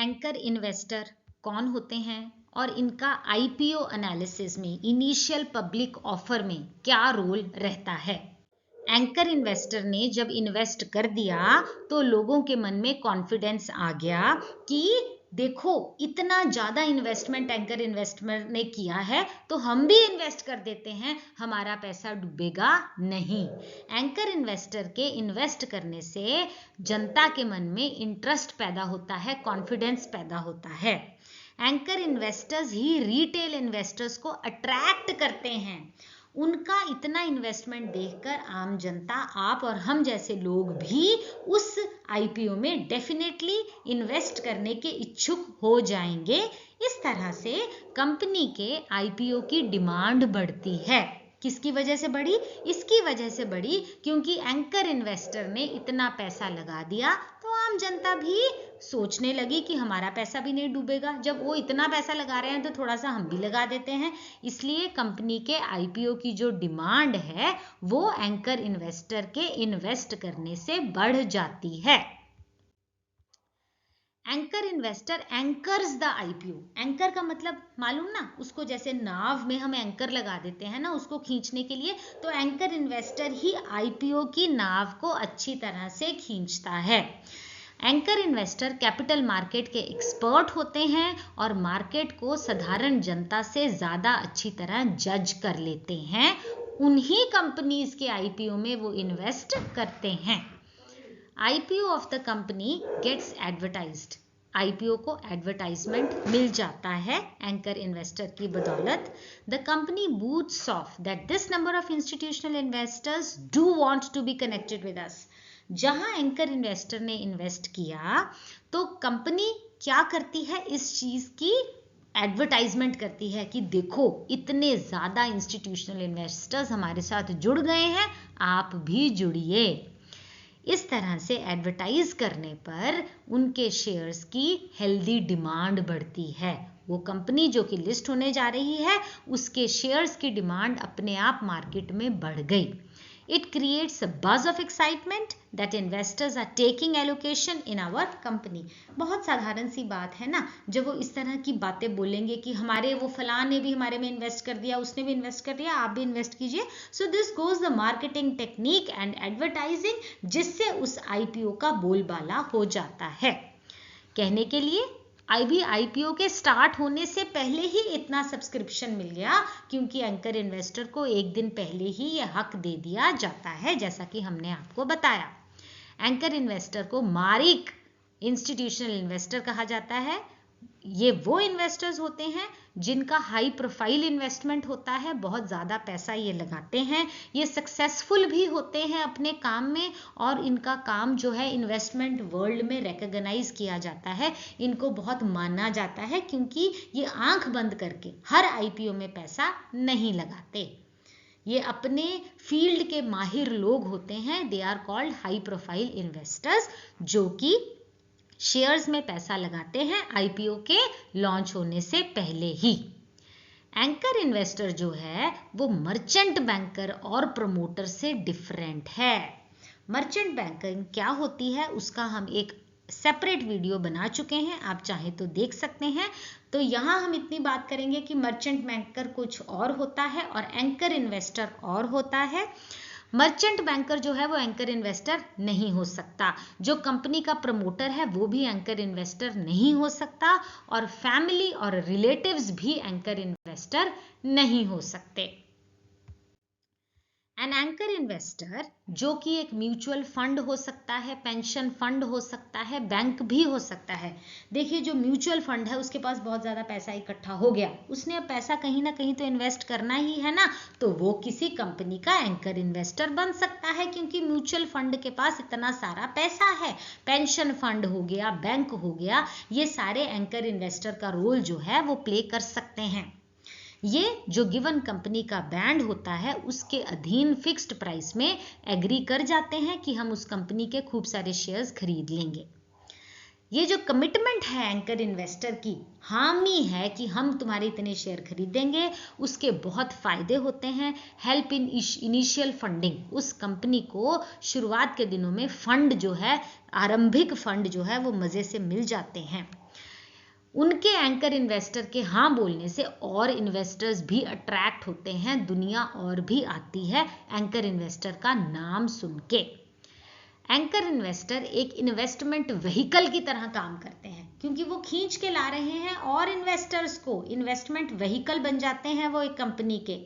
Anchor investor कौन होते हैं और इनका आईपीओ एनालिसिस में, इनिशियल पब्लिक ऑफर में क्या रोल रहता है। एंकर इन्वेस्टर ने जब इन्वेस्ट कर दिया तो लोगों के मन में कॉन्फिडेंस आ गया कि देखो इतना ज्यादा इन्वेस्टमेंट एंकर इन्वेस्टर ने किया है तो हम भी इन्वेस्ट कर देते हैं, हमारा पैसा डूबेगा नहीं। एंकर इन्वेस्टर के इन्वेस्ट करने से जनता के मन में इंटरेस्ट पैदा होता है, कॉन्फिडेंस पैदा होता है। एंकर इन्वेस्टर्स ही रिटेल इन्वेस्टर्स को अट्रैक्ट करते हैं। उनका इतना इन्वेस्टमेंट देखकर आम जनता, आप और हम जैसे लोग भी उस आईपीओ में डेफिनेटली इन्वेस्ट करने के इच्छुक हो जाएंगे। इस तरह से कंपनी के आईपीओ की डिमांड बढ़ती है। किसकी वजह से बढ़ी? इसकी वजह से बढ़ी क्योंकि एंकर इन्वेस्टर ने इतना पैसा लगा दिया तो आम जनता भी सोचने लगी कि हमारा पैसा भी नहीं डूबेगा। जब वो इतना पैसा लगा रहे हैं तो थोड़ा सा हम भी लगा देते हैं। इसलिए कंपनी के आईपीओ की जो डिमांड है वो एंकर इन्वेस्टर के इन्वेस्ट करने से बढ़ जाती है। Anchor investor anchors the IPO. Anchor का मतलब मालूम ना, उसको जैसे नाव में हम एंकर लगा देते हैं ना उसको खींचने के लिए, तो एंकर इन्वेस्टर ही आईपीओ की नाव को अच्छी तरह से खींचता है। एंकर इन्वेस्टर कैपिटल मार्केट के एक्सपर्ट होते हैं और मार्केट को साधारण जनता से ज्यादा अच्छी तरह जज कर लेते हैं। उन्हीं कंपनीज के आईपीओ में वो इन्वेस्ट करते हैं। IPO of the company gets advertised. IPO को एडवर्टाइजमेंट मिल जाता है एंकर इन्वेस्टर की बदौलत। The company boots of that this number of institutional investors do want to be connected with us. जहां एंकर इन्वेस्टर ने इन्वेस्ट किया तो कंपनी क्या करती है, इस चीज की एडवर्टाइजमेंट करती है कि देखो इतने ज्यादा इंस्टीट्यूशनल इन्वेस्टर्स हमारे साथ जुड़ गए हैं, आप भी जुड़िए। इस तरह से एडवर्टाइज करने पर उनके शेयर्स की हेल्दी डिमांड बढ़ती है। वो कंपनी जो कि लिस्ट होने जा रही है उसके शेयर्स की डिमांड अपने आप मार्केट में बढ़ गई। It creates a buzz of excitement that investors are taking allocation in our company. बहुत साधारण सी बात है ना, जब वो इस तरह की बातें बोलेंगे कि हमारे वो फलां ने भी हमारे में इन्वेस्ट कर दिया, उसने भी इन्वेस्ट कर दिया, आप भी इन्वेस्ट कीजिए। So this goes the marketing technique and advertising, जिससे उस आईपीओ का बोलबाला हो जाता है। कहने के लिए आईपीओ के स्टार्ट होने से पहले ही इतना सब्सक्रिप्शन मिल गया क्योंकि एंकर इन्वेस्टर को एक दिन पहले ही यह हक दे दिया जाता है, जैसा कि हमने आपको बताया। एंकर इन्वेस्टर को मारिक इंस्टीट्यूशनल इन्वेस्टर कहा जाता है। ये वो इन्वेस्टर्स होते हैं जिनका हाई प्रोफाइल इन्वेस्टमेंट होता है, बहुत ज़्यादा पैसा ये लगाते हैं, ये सक्सेसफुल भी होते हैं अपने काम में और इनका काम जो है इन्वेस्टमेंट वर्ल्ड में रिकॉग्नाइज किया जाता है, इनको बहुत माना जाता है क्योंकि ये आंख बंद करके हर आईपीओ में पैसा नहीं लगाते। ये अपने फील्ड के माहिर लोग होते हैं, they are called high profile investors, जो कि शेयर्स में पैसा लगाते हैं आईपीओ के लॉन्च होने से पहले ही। एंकर इन्वेस्टर जो है वो मर्चेंट बैंकर और प्रमोटर से डिफरेंट है। मर्चेंट बैंकिंग क्या होती है उसका हम एक सेपरेट वीडियो बना चुके हैं, आप चाहे तो देख सकते हैं। तो यहाँ हम इतनी बात करेंगे कि मर्चेंट बैंकर कुछ और होता है और एंकर इन्वेस्टर और होता है। मर्चेंट बैंकर जो है वो एंकर इन्वेस्टर नहीं हो सकता, जो कंपनी का प्रमोटर है वो भी एंकर इन्वेस्टर नहीं हो सकता और फैमिली और रिलेटिव्स भी एंकर इन्वेस्टर नहीं हो सकते। एन एंकर इन्वेस्टर जो कि एक म्यूचुअल फंड हो सकता है, पेंशन फंड हो सकता है, बैंक भी हो सकता है। देखिए जो म्यूचुअल फंड है उसके पास बहुत ज़्यादा पैसा इकट्ठा हो गया, उसने अब पैसा कहीं ना कहीं तो इन्वेस्ट करना ही है ना, तो वो किसी कंपनी का एंकर इन्वेस्टर बन सकता है क्योंकि म्यूचुअल फंड के पास इतना सारा पैसा है। पेंशन फंड हो गया, बैंक हो गया, ये सारे एंकर इन्वेस्टर का रोल जो है वो प्ले कर सकते हैं। ये जो गिवन कंपनी का बैंड होता है उसके अधीन फिक्स्ड प्राइस में एग्री कर जाते हैं कि हम उस कंपनी के खूब सारे शेयर्स खरीद लेंगे। ये जो कमिटमेंट है एंकर इन्वेस्टर की, हामी है कि हम तुम्हारे इतने शेयर खरीदेंगे, उसके बहुत फायदे होते हैं। हेल्प इन इनिशियल फंडिंग, उस कंपनी को शुरुआत के दिनों में फंड जो है, आरंभिक फंड जो है वो मजे से मिल जाते हैं। उनके एंकर इन्वेस्टर के हाँ बोलने से और इन्वेस्टर्स भी अट्रैक्ट होते हैं, दुनिया और भी आती है एंकर इन्वेस्टर का नाम सुन के। एंकर इन्वेस्टर एक इन्वेस्टमेंट व्हीकल की तरह काम करते हैं, क्योंकि वो खींच के ला रहे हैं और इन्वेस्टर्स को इन्वेस्टमेंट व्हीकल बन जाते हैं वो एक कंपनी के।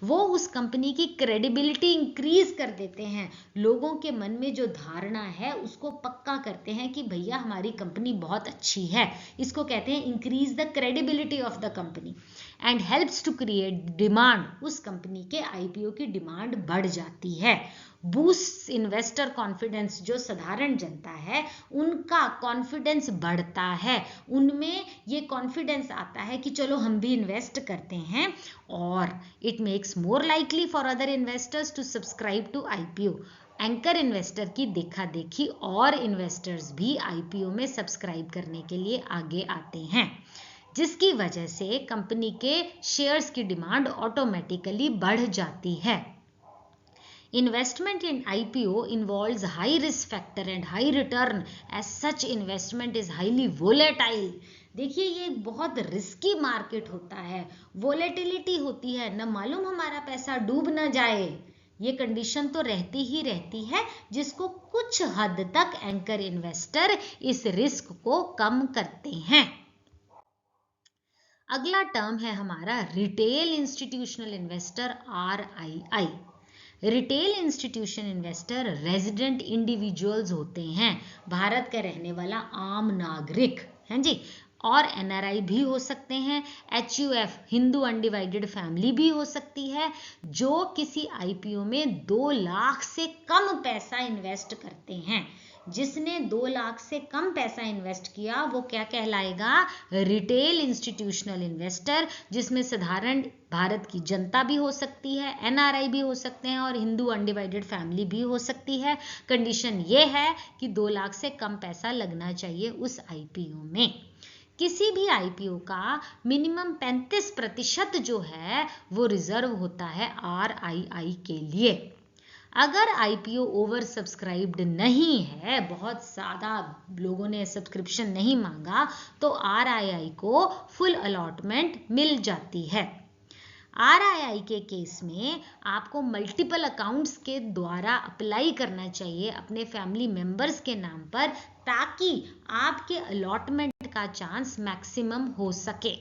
वो उस कंपनी की क्रेडिबिलिटी इंक्रीज कर देते हैं, लोगों के मन में जो धारणा है उसको पक्का करते हैं कि भैया हमारी कंपनी बहुत अच्छी है। इसको कहते हैं increase the credibility of the company and helps to create demand. उस कंपनी के आईपीओ की डिमांड बढ़ जाती है। बूस्ट इन्वेस्टर कॉन्फिडेंस, जो साधारण जनता है उनका कॉन्फिडेंस बढ़ता है, उनमें ये कॉन्फिडेंस आता है कि चलो हम भी इन्वेस्ट करते हैं, और it makes more likely for other investors to subscribe to IPO. Anchor investor की देखा देखी और इन्वेस्टर्स भी आईपीओ में सब्सक्राइब करने के लिए आगे आते हैं, जिसकी वजह से कंपनी के शेयर्स की डिमांड ऑटोमेटिकली बढ़ जाती है। Investment in IPO involves high risk factor and high return. As such, investment is highly volatile. देखिए ये एक बहुत रिस्की मार्केट होता है, वोलेटिलिटी होती है, न मालूम हमारा पैसा डूब न जाए, ये कंडीशन तो रहती ही रहती है, जिसको कुछ हद तक एंकर इन्वेस्टर इस रिस्क को कम करते हैं। अगला टर्म है हमारा retail institutional investor, RII। Retail institution investor resident individuals होते हैं, भारत का रहने वाला आम नागरिक हैं जी, और NRI भी हो सकते हैं, HUF हिंदू अनडिवाइडेड फैमिली भी हो सकती है, जो किसी IPO में 2 लाख से कम पैसा इन्वेस्ट करते हैं। जिसने 2 लाख से कम पैसा इन्वेस्ट किया वो क्या कहलाएगा? रिटेल इंस्टीट्यूशनल इन्वेस्टर, जिसमें साधारण भारत की जनता भी हो सकती है, NRI भी हो सकते हैं, और हिंदू अनडिवाइडेड फैमिली भी हो सकती है। कंडीशन ये है कि 2 लाख से कम पैसा लगना चाहिए उस IPO में। किसी भी IPO का मिनिमम 35% जो है वो रिजर्व होता है RII के लिए। अगर IPO ओवर सब्सक्राइब्ड नहीं है, बहुत ज़्यादा लोगों ने सब्सक्रिप्शन नहीं मांगा, तो RII को फुल अलॉटमेंट मिल जाती है। RII के केस में आपको मल्टीपल अकाउंट्स के द्वारा अप्लाई करना चाहिए अपने फैमिली मेंबर्स के नाम पर, ताकि आपके अलॉटमेंट का चांस मैक्सिमम हो सके।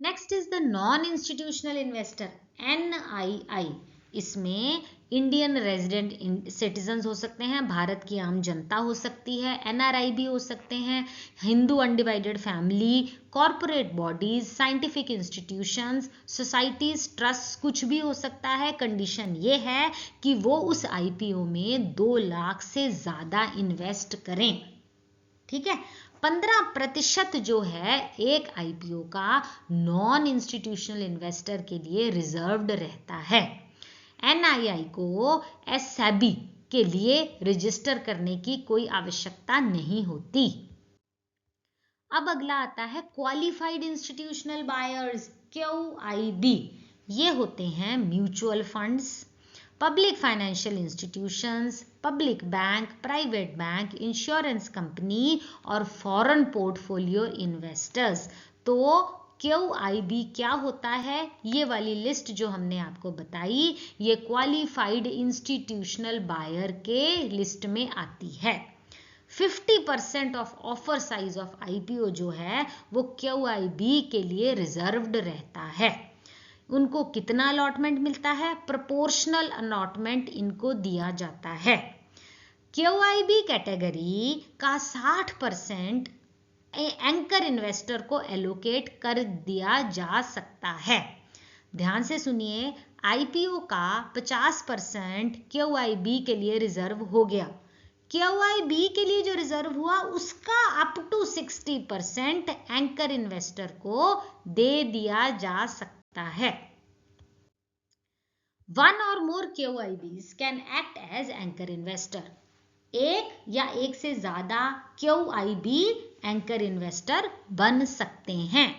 Next is the non institutional investor, NII। इसमें इंडियन रेजिडेंट सिटीजन्स हो सकते हैं, भारत की आम जनता हो सकती है, NRI भी हो सकते हैं, Hindu undivided family, corporate bodies, scientific institutions, societies, trust, कुछ भी हो सकता है। कंडीशन ये है कि वो उस IPO में 2 लाख से ज़्यादा इन्वेस्ट करें। ठीक है, 15% जो है एक IPO का नॉन इंस्टीट्यूशनल इन्वेस्टर के लिए रिजर्व्ड रहता है। NII को SEBI के लिए रजिस्टर करने की कोई आवश्यकता नहीं होती। अब अगला आता है क्वालिफाइड इंस्टीट्यूशनल बायर्स, QIB। ये होते हैं mutual funds, public financial institutions, public bank, private bank, insurance company और फॉरेन पोर्टफोलियो इन्वेस्टर्स। तो QIB क्या होता है? ये वाली लिस्ट जो हमने आपको बताई, ये क्वालिफाइड इंस्टीट्यूशनल बायर के लिस्ट में आती है। 50% of offer size of IPO जो है वो QIB के लिए रिजर्व्ड रहता है। उनको कितना अलॉटमेंट मिलता है? प्रोपोर्शनल अलॉटमेंट इनको दिया जाता है। QIB कैटेगरी का 60% एंकर इन्वेस्टर को एलोकेट कर दिया जा सकता है। ध्यान से सुनिए, IPO का 50% QIB के लिए रिजर्व हो गया। QIB के लिए जो रिजर्व हुआ उसका अप टू 60% एंकर इन्वेस्टर को दे दिया जा सकता है। One or more QIBs can act as anchor investor। एक या एक से ज्यादा QIB एंकर इन्वेस्टर बन सकते हैं।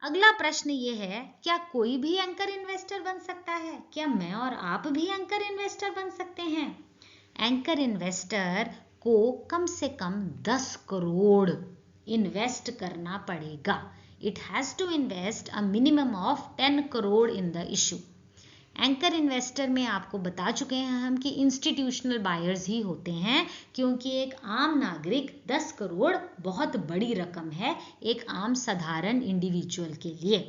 अगला प्रश्न ये है, क्या कोई भी एंकर इन्वेस्टर बन सकता है? क्या मैं और आप भी एंकर इन्वेस्टर बन सकते हैं? एंकर इन्वेस्टर को कम से कम 10 करोड़ इन्वेस्ट करना पड़ेगा. It has to invest a minimum of 10 crore in the issue. Anchor investor में आपको बता चुके हैं हम कि इंस्टीट्यूशनल बायर्स ही होते हैं, क्योंकि एक आम नागरिक 10 करोड़ बहुत बड़ी रकम है एक आम साधारण इंडिविजुअल के लिए.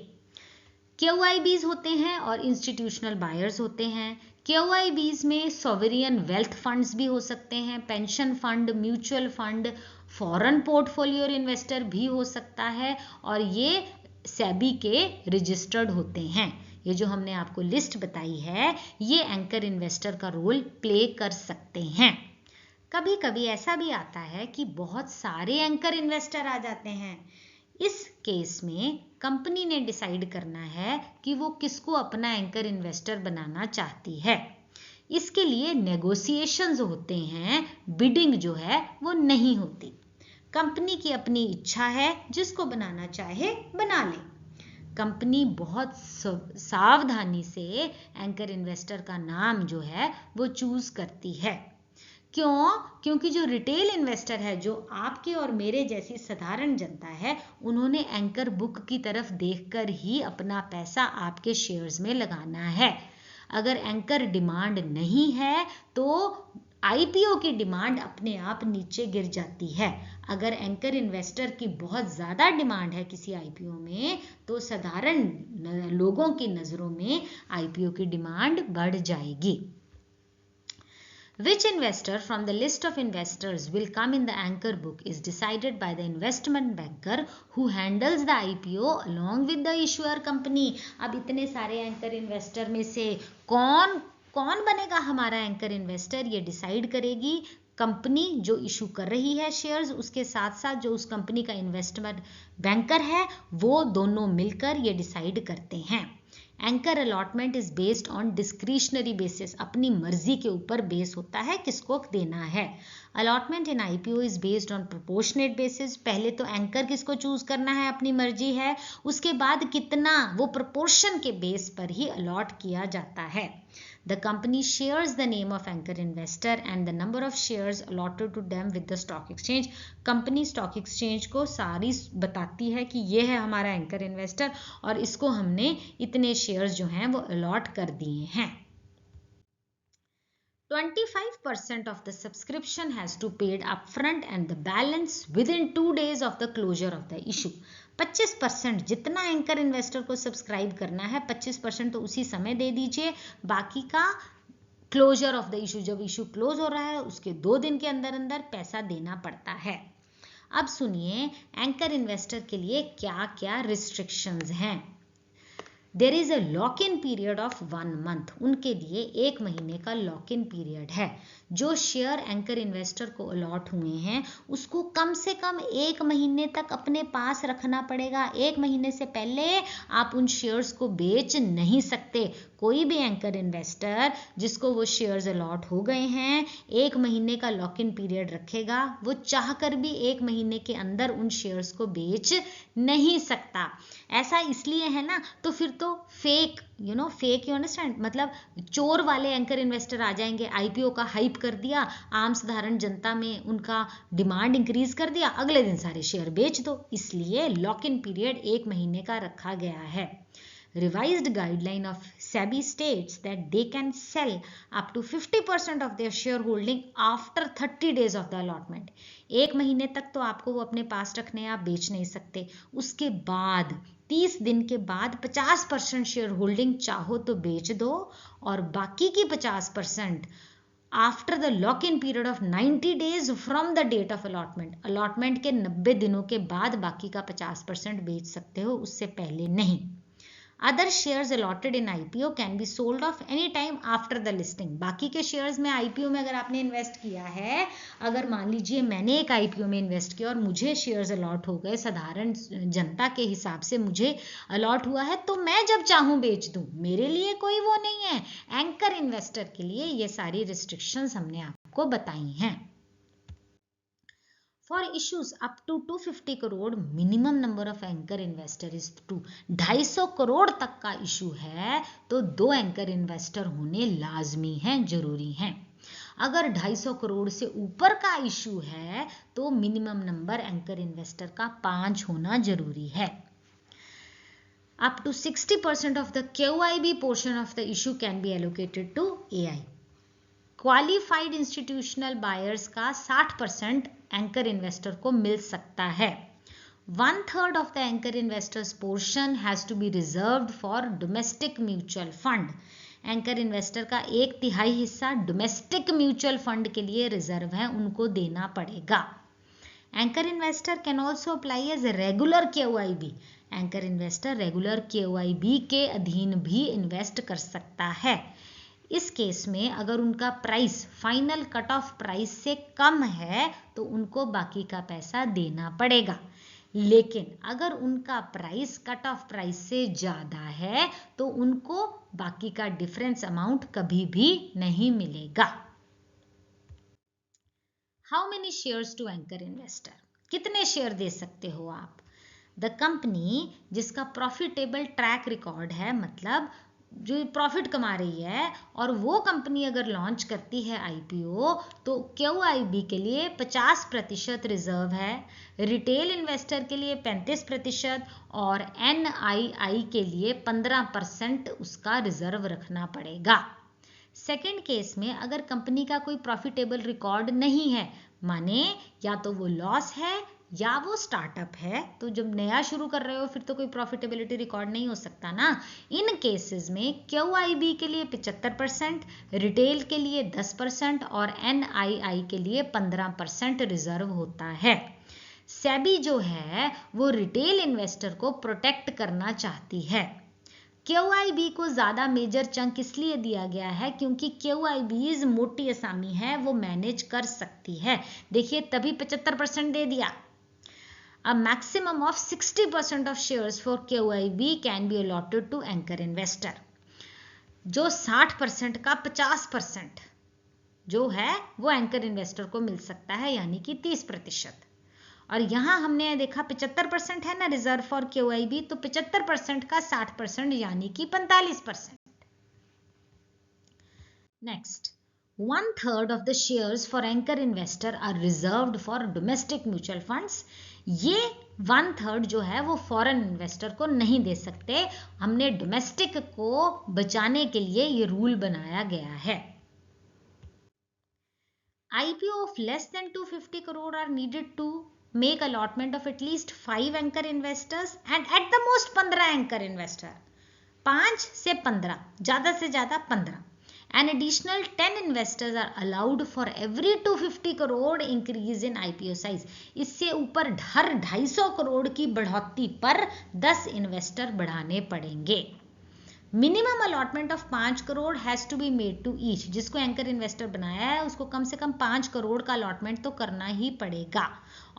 QIBs होते हैं और इंस्टीट्यूशनल बायर्स होते हैं. QIBs में सॉवरियन वेल्थ फंड्स भी हो सकते हैं, pension fund, mutual fund, foreign portfolio investor भी हो सकता है, और ये सेबी के रजिस्टर्ड होते हैं. ये जो हमने आपको लिस्ट बताई है ये एंकर इन्वेस्टर का रोल प्ले कर सकते हैं. कभी कभी ऐसा भी आता है कि बहुत सारे एंकर इन्वेस्टर आ जाते हैं. इस केस में कंपनी ने डिसाइड करना है कि वो किसको अपना एंकर इन्वेस्टर बनाना चाहती है. इसके लिए नेगोशिएशंस होते हैं, बिडिंग जो है वो नहीं होती. कंपनी की अपनी इच्छा है, जिसको बनाना चाहे बना ले. कंपनी बहुत सावधानी से एंकर इन्वेस्टर का नाम जो है वो चूज करती है. क्यों? क्योंकि जो रिटेल इन्वेस्टर है, जो आपके और मेरे जैसी साधारण जनता है, उन्होंने एंकर बुक की तरफ देखकर ही अपना पैसा आपके शेयर्स में लगाना है. अगर एंकर डिमांड नहीं है तो आईपीओ की डिमांड अपने आप नीचे गिर जाती है. अगर एंकर इन्वेस्टर की बहुत ज्यादा डिमांड है किसी आईपीओ में, तो साधारण लोगों की नजरों में आईपीओ की डिमांड बढ़ जाएगी. Which investor from the list of investors will come in the anchor book is decided by the investment banker who handles the IPO along with the issuer company. अब इतने सारे एंकर इन्वेस्टर में से कौन बनेगा हमारा एंकर इन्वेस्टर, ये decide करेगी कंपनी जो इशू कर रही है शेयर्स, उसके साथ साथ जो उस कंपनी का इन्वेस्टमेंट बैंकर है, वो दोनों मिलकर ये डिसाइड करते हैं. Anchor allotment is based on discretionary basis, अपनी मर्जी के ऊपर बेस होता है किसको देना है. Allotment in IPO is based on proportionate basis. पहले तो एंकर किसको चूज करना है अपनी मर्जी है, उसके बाद कितना वो प्रोपोर्शन के बेस पर ही अलॉट किया जाता है. The company shares the name of anchor investor and the number of shares allotted to them with the stock exchange. Company stock exchange को सारी बताती है कि ये है हमारा एंकर इन्वेस्टर और इसको हमने इतने शेयर्स जो हैं वो अलॉट कर दिए हैं. 25% of the subscription has to paid upfront and the balance within 2 days of the closure of the issue. 25% जितना एंकर इन्वेस्टर को सब्सक्राइब करना है, 25% तो उसी समय दे दीजिए. बाकी का क्लोजर ऑफ द इशू, जब इशू क्लोज हो रहा है उसके 2 दिन के अंदर अंदर पैसा देना पड़ता है. अब सुनिए एंकर इन्वेस्टर के लिए क्या क्या रिस्ट्रिक्शंस हैं. There is a lock in period of 1 month. उनके लिए 1 महीने का लॉक इन पीरियड है. जो शेयर एंकर इन्वेस्टर को अलॉट हुए हैं उसको कम से कम 1 महीने तक अपने पास रखना पड़ेगा. 1 महीने से पहले आप उन शेयर्स को बेच नहीं सकते. कोई भी एंकर इन्वेस्टर जिसको वो शेयर्स अलॉट हो गए हैं 1 महीने का लॉक इन पीरियड रखेगा. वो चाहकर भी 1 महीने के अंदर उन शेयर्स को बेच नहीं सकता. ऐसा इसलिए है ना, तो फिर तो फेक यू अंडरस्टैंड, मतलब चोर वाले एंकर इन्वेस्टर आ जाएंगे. आईपीओ का हाइप कर दिया, आम साधारण जनता में उनका डिमांड इंक्रीज कर दिया, अगले दिन सारे शेयर बेच दो. इसलिए लॉक इन पीरियड 1 महीने का रखा गया है. Revised guideline of SEBI states that they can sell up to 50% of their shareholding after 30 days of the allotment. 1 महीने तक तो आपको वो अपने पास रखने, आप बेच नहीं सकते. उसके बाद 30 दिन के बाद 50% शेयर होल्डिंग चाहो तो बेच दो और बाकी की 50% after the lock in period of 90 days from the date of allotment. Allotment के 90 दिनों के बाद बाकी का 50% बेच सकते हो, उससे पहले नहीं. Other shares allotted in IPO can be sold off any time after the listing. बाकी के शेयर्स में IPO में अगर आपने इन्वेस्ट किया है, अगर मान लीजिए मैंने एक IPO में इन्वेस्ट किया और मुझे शेयर्स अलॉट हो गए, साधारण जनता के हिसाब से मुझे अलॉट हुआ है, तो मैं जब चाहूँ बेच दूँ, मेरे लिए कोई वो नहीं है. एंकर इन्वेस्टर के लिए ये सारी रिस्ट्रिक्शंस हमने आपको बताई हैं. For issues up to 250 crore minimum number of anchor investor is 2. 250 crore तक का इशू है तो 2 एंकर इन्वेस्टर होने लाजमी हैं, जरूरी हैं. अगर 250 करोड़ से ऊपर का इशू है तो मिनिमम नंबर एंकर इन्वेस्टर का 5 होना जरूरी है. Up to 60% of the QIB portion of the issue can be allocated to AI. Qualified institutional buyers का 60% एंकर इन्वेस्टर को मिल सकता है. 1/3 of the anchor investors portion has to be reserved for domestic mutual fund. Anchor investor का 1/3 हिस्सा domestic mutual fund के लिए reserve है, उनको देना पड़ेगा. Anchor investor can also apply as regular QIB. Anchor investor regular QIB के अधीन भी इन्वेस्ट कर सकता है. इस केस में अगर उनका price final cut off price से कम है तो उनको बाकी का पैसा देना पड़ेगा. लेकिन अगर उनका प्राइस कट ऑफ प्राइस से ज्यादा है तो उनको बाकी का डिफरेंस अमाउंट कभी भी नहीं मिलेगा. How many shares to anchor investor? कितने शेयर दे सकते हो आप? द कंपनी जिसका प्रॉफिटेबल ट्रैक रिकॉर्ड है, मतलब जो प्रॉफिट कमा रही है, और वो कंपनी अगर लॉन्च करती है IPO तो QIB के लिए 50% रिजर्व है, रिटेल इन्वेस्टर के लिए 35% और NII के लिए 15% उसका रिजर्व रखना पड़ेगा. सेकेंड केस में अगर कंपनी का कोई प्रॉफिटेबल रिकॉर्ड नहीं है, माने या तो वो लॉस है या वो स्टार्टअप है, तो जब नया शुरू कर रहे हो फिर तो कोई प्रॉफिटेबिलिटी रिकॉर्ड नहीं हो सकता ना. इन केसेस में QIB के लिए 75%, रिटेल के लिए 10% और NII के लिए 15% रिजर्व होता है. सेबी जो है वो रिटेल इन्वेस्टर को प्रोटेक्ट करना चाहती है. QIB को ज्यादा मेजर चंक इसलिए दिया गया है क्योंकि QIBs मोटी असामी है, वो मैनेज कर सकती है. देखिए तभी 75% दे दिया. A maximum of 60% of shares for QIB can be allotted to anchor investor. जो 60% का 50% जो है वो एंकर इन्वेस्टर को मिल सकता है, यानी कि 30%. और यहां हमने देखा 75% है ना रिजर्व फॉर QIB, तो 75% का 60% यानी कि 45%. Next, 1/3 of the shares for anchor investor are reserved for domestic mutual funds. ये 1/3 जो है वो फॉरेन इन्वेस्टर को नहीं दे सकते. हमने डोमेस्टिक को बचाने के लिए ये रूल बनाया गया है. IPO of less than 250 crore are needed to make allotment of at least 5 anchor investors and at the most 15 anchor investor. 5 से 15, ज़्यादा से ज़्यादा 15. An additional 10 investors are allowed for every 250 crore increase in IPO size. इससे ऊपर हर 250 करोड़ की बढ़ोतरी पर 10 investor बढ़ाने पड़ेंगे. Minimum allotment of 5 crore has to be made to each. जिसको एंकर इन्वेस्टर बनाया है उसको कम से कम 5 करोड़ का अलॉटमेंट तो करना ही पड़ेगा,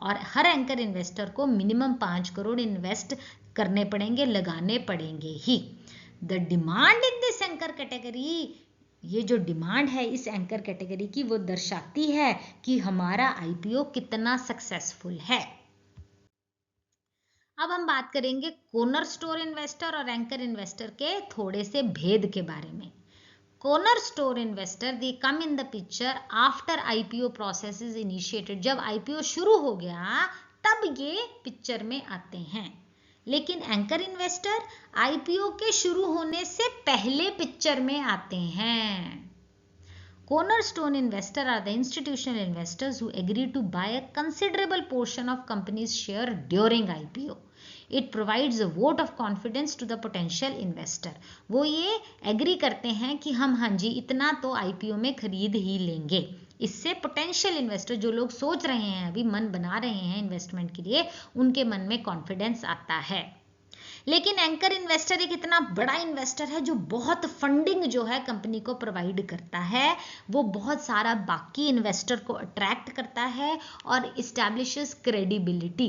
और हर एंकर इन्वेस्टर को मिनिमम 5 करोड़ इन्वेस्ट करने पड़ेंगे, लगाने पड़ेंगे ही. The demand in this anchor category, ये जो डिमांड है इस एंकर कैटेगरी की, वो दर्शाती है कि हमारा IPO कितना सक्सेसफुल है. अब हम बात करेंगे कॉर्नर स्टोर इन्वेस्टर और एंकर इन्वेस्टर के थोड़े से भेद के बारे में. Corner store investor they come in the picture after IPO process is initiated. जब IPO शुरू हो गया तब ये पिक्चर में आते हैं. लेकिन एंकर इन्वेस्टर IPO के शुरू होने से पहले पिक्चर में आते हैं. Cornerstone investor are the institutional investors who agree to buy a considerable portion of company's share during IPO. It provides a vote of confidence to the potential investor. वो ये एग्री करते हैं कि हम हाँ जी इतना तो IPO में खरीद ही लेंगे. इससे पोटेंशियल इन्वेस्टर, जो लोग सोच रहे हैं अभी मन बना रहे हैं इन्वेस्टमेंट के लिए, उनके मन में कॉन्फिडेंस आता है. लेकिन एंकर इन्वेस्टर एक इतना बड़ा इन्वेस्टर है जो बहुत फंडिंग जो है कंपनी को प्रोवाइड करता है, वो बहुत सारा बाकी इन्वेस्टर को अट्रैक्ट करता है और इस्टेब्लिशेस क्रेडिबिलिटी,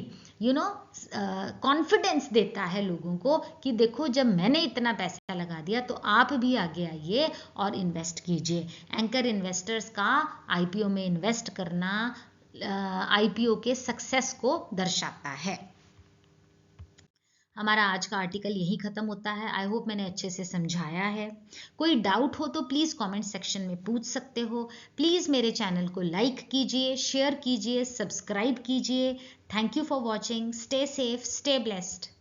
कॉन्फिडेंस देता है लोगों को कि देखो जब मैंने इतना पैसा लगा दिया तो आप भी आगे आइए और इन्वेस्ट कीजिए. एंकर इन्वेस्टर्स का IPO में इन्वेस्ट करना IPO के सक्सेस को दर्शाता है. हमारा आज का आर्टिकल यही खत्म होता है। आई होप मैंने अच्छे से समझाया है। कोई डाउट हो तो प्लीज़ कमेंट सेक्शन में पूछ सकते हो। प्लीज़ मेरे चैनल को लाइक कीजिए, शेयर कीजिए, सब्सक्राइब कीजिए। Thank you for watching. Stay safe, stay blessed.